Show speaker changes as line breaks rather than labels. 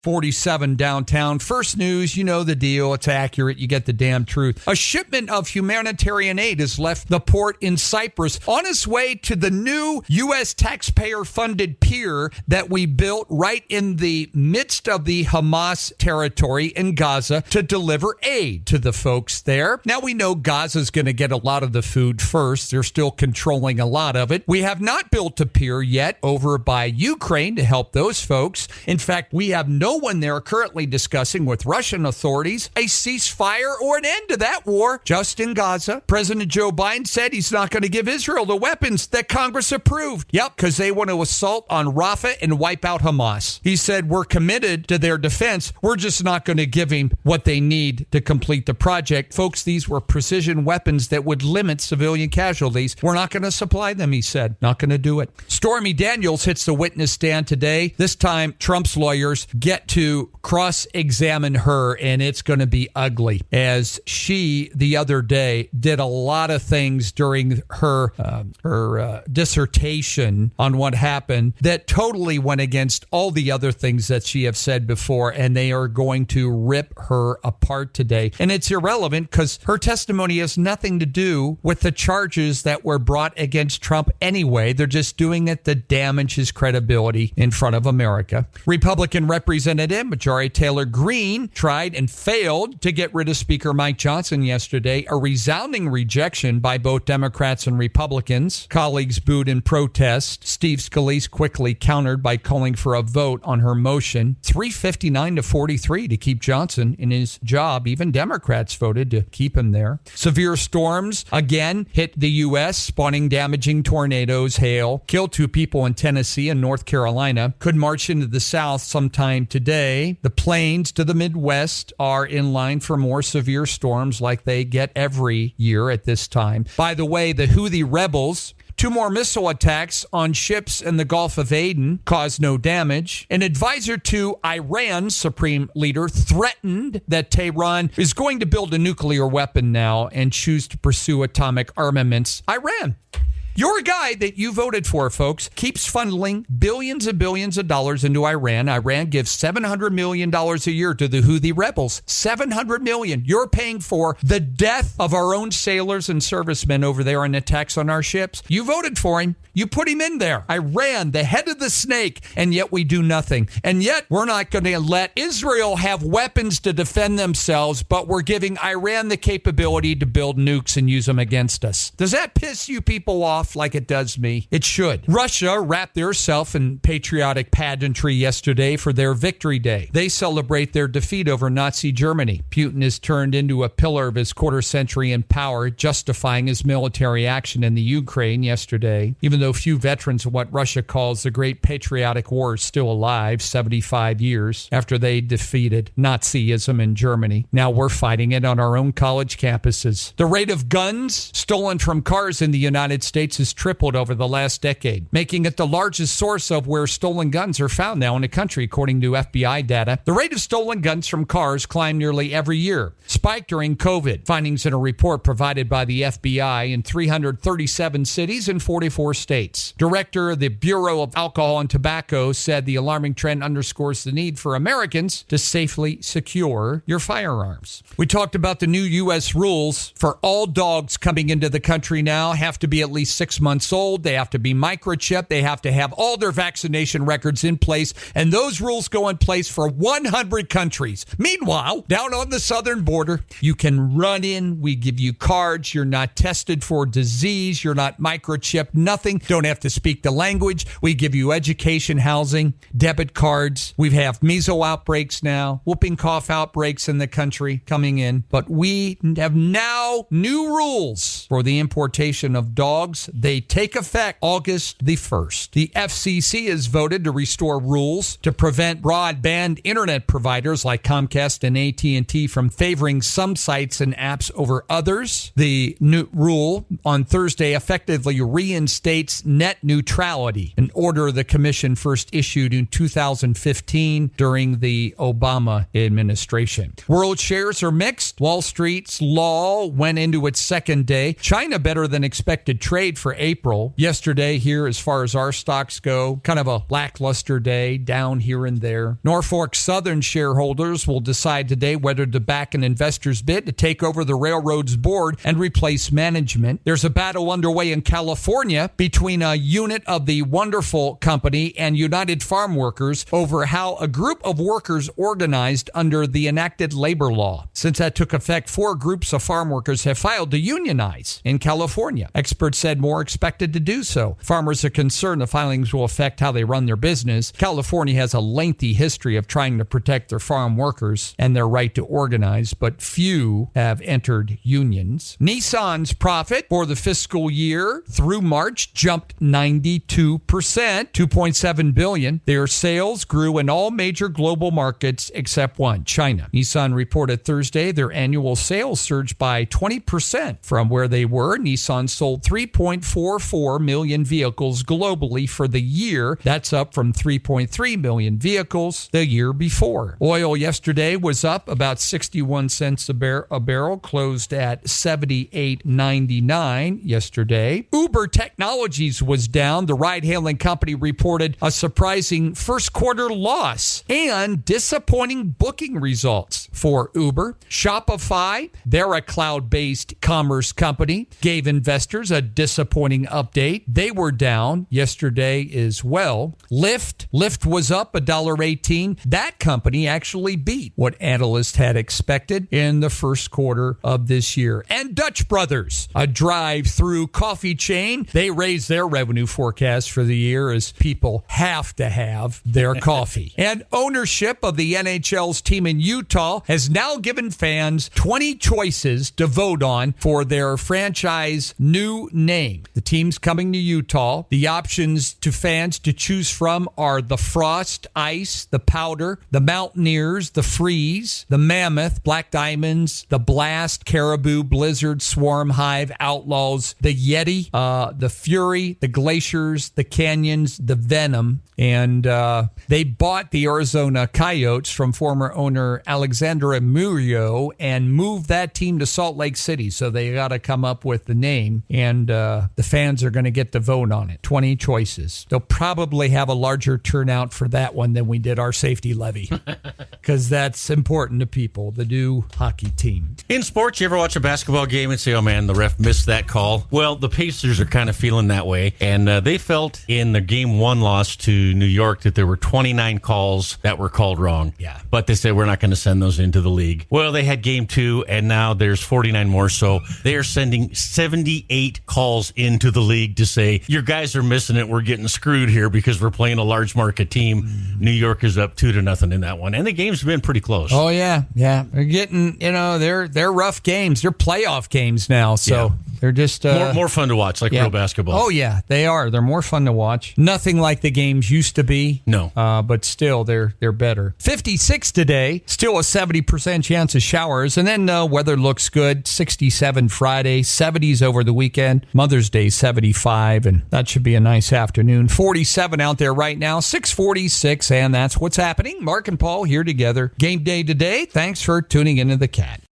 47 downtown. First news, you know the deal. It's accurate. You get the damn truth. A shipment of humanitarian aid has left the port in Cyprus on its way to the new U.S. taxpayer-funded pier that we built right in the midst of the Hamas territory in Gaza to deliver aid to the folks there. Now we know Gaza's going to get a lot of the food first. They're still controlling a lot of it. We have not built a pier yet over by Ukraine to help those folks. In fact, we have no one there currently discussing with Russian authorities a ceasefire or an end to that war just in Gaza. President Joe Biden said he's not going to give Israel the weapons that Congress approved. Yep, because they want to assault on Rafah and wipe out Hamas. He said, we're committed to their defense. We're just not going to give him what they need to complete the project. Folks, these were precision weapons that would limit civilian casualties. We're not going to supply them, he said. Not going to do it. Stormy Daniels hits the witness stand today. This time, Trump's lawyers get to cross-examine her, and it's going to be ugly, as she the other day did a lot of things during her dissertation on what happened that totally went against all the other things that she have said before, and they are going to rip her apart today. And it's irrelevant because her testimony has nothing to do with the charges that were brought against Trump anyway. They're just doing it to damage his credibility in front of America. Republican Representative Marjorie Taylor Greene tried and failed to get rid of Speaker Mike Johnson yesterday, a resounding rejection by both Democrats and Republicans. Colleagues booed in protest. Steve Scalise quickly countered by calling for a vote on her motion. 359 to 43 to keep Johnson in his job. Even Democrats voted to keep him there. Severe storms again hit the U.S., spawning damaging tornadoes, hail, killed 2 people in Tennessee and North Carolina. Could march into the South sometime today. The plains to the Midwest are in line for more severe storms like they get every year at this time. By the way, the Houthi rebels, 2 more missile attacks on ships in the Gulf of Aden caused no damage. An advisor to Iran's supreme leader threatened that Tehran is going to build a nuclear weapon now and choose to pursue atomic armaments. Iran, your guy that you voted for, folks, keeps funneling billions and billions of dollars into Iran. Iran gives $700 million a year to the Houthi rebels. $700 million. You're paying for the death of our own sailors and servicemen over there in attacks on our ships. You voted for him. You put him in there. Iran, the head of the snake, and yet we do nothing. And yet we're not going to let Israel have weapons to defend themselves, but we're giving Iran the capability to build nukes and use them against us. Does that piss you people off like it does me? It should. Russia wrapped theirself in patriotic pageantry yesterday for their Victory Day. They celebrate their defeat over Nazi Germany. Putin is turned into a pillar of his quarter century in power, justifying his military action in the Ukraine yesterday. Even though few veterans of what Russia calls the Great Patriotic War are still alive 75 years after they defeated Nazism in Germany. Now we're fighting it on our own college campuses. The rate of guns stolen from cars in the United States has tripled over the last decade, making it the largest source of where stolen guns are found now in the country, according to FBI data. The rate of stolen guns from cars climbed nearly every year, spiked during COVID. Findings in a report provided by the FBI in 337 cities and 44 states. Director of the Bureau of Alcohol and Tobacco said the alarming trend underscores the need for Americans to safely secure your firearms. We talked about the new U.S. rules for all dogs coming into the country now have to be at least 6 months old. They have to be microchipped. They have to have all their vaccination records in place. And those rules go in place for 100 countries. Meanwhile, down on the southern border, you can run in. We give you cards. You're not tested for disease. You're not microchipped. Nothing. Don't have to speak the language. We give you education, housing, debit cards. We have measles outbreaks now, whooping cough outbreaks in the country coming in. But we have now new rules for the importation of dogs. They take effect August the 1st. The FCC has voted to restore rules to prevent broadband internet providers like Comcast and AT&T from favoring some sites and apps over others. The new rule on Thursday effectively reinstates net neutrality, an order the commission first issued in 2015 during the Obama administration. World shares are mixed. Wall Street's lull went into its second day. China better than expected trade for April. Yesterday here, as far as our stocks go, kind of a lackluster day, down here and there. Norfolk Southern shareholders will decide today whether to back an investor's bid to take over the railroad's board and replace management. There's a battle underway in California between a unit of the Wonderful Company and United Farm Workers over how a group of workers organized under the enacted labor law. Since that took effect, 4 groups of farm workers have filed to unionize in California. Experts said more expected to do so. Farmers are concerned the filings will affect how they run their business. California has a lengthy history of trying to protect their farm workers and their right to organize, but few have entered unions. Nissan's profit for the fiscal year through March jumped 92%, $2.7 billion. Their sales grew in all major global markets except one, China. Nissan reported Thursday their annual sales surged by 20% from where they were. Nissan sold 3.44 million vehicles globally for the year. That's up from 3.3 million vehicles the year before. Oil yesterday was up about 61 cents a barrel, closed at 78.99 yesterday. Uber Technologies was down. The ride-hailing company reported a surprising first quarter loss and disappointing booking results for Uber. Shopify, they're a cloud-based commerce company, gave investors a disappointing update. They were down yesterday as well. Lyft was up $1.18. That company actually beat what analysts had expected in the first quarter of this year. And Dutch Brothers, a drive-through coffee chain, they raised their revenue forecast for the year as people have to have their coffee. And ownership of the NHL's team in Utah has now given fans 20 choices to vote on for their franchise new name. The teams coming to Utah, the options to fans to choose from are the Frost, Ice, the Powder, the Mountaineers, the Freeze, the Mammoth, Black Diamonds, the Blast, Caribou, Blizzard, Swarm, Hive, Outlaws, the Yeti, the Fury, the Glaciers, the Canyons, the Venom. And they bought the Arizona Coyotes from former owner Alexandra Murillo and moved that team to Salt Lake City. So they got to come up with the name, and the fans are going to get to vote on it. 20 choices. They'll probably have a larger turnout for that one than we did our safety levy, because that's important to people, the new hockey team.
In sports, you ever watch a basketball game and say, oh man, the ref missed that call? Well, the Pacers are kind of feeling that way, and they felt in the game 1 loss to New York that there were 29 calls that were called wrong.
Yeah.
But they said, we're not going to send those into the league. Well, they had game 2, and now there's 49 more, so they are sending 78 calls into the league to say, your guys are missing it, we're getting screwed here because we're playing a large market team. New York is up 2-0 in that one, and the game's been pretty close.
Oh, yeah. They're getting, they're rough games. They're playoff games now, so they're just...
more fun to watch, like real basketball.
Oh, yeah, they are. They're more fun to watch. Nothing like the games used to be.
No.
But still, they're better. 56 today, still a 70% chance of showers, and then weather looks good. 67 Friday, 70s over the weekend. Mother's Day, 75, and that should be a nice afternoon. 47 out there right now, 6:46, and that's what's happening. Mark and Paul here together. Game day today. Thanks for tuning into the Cat.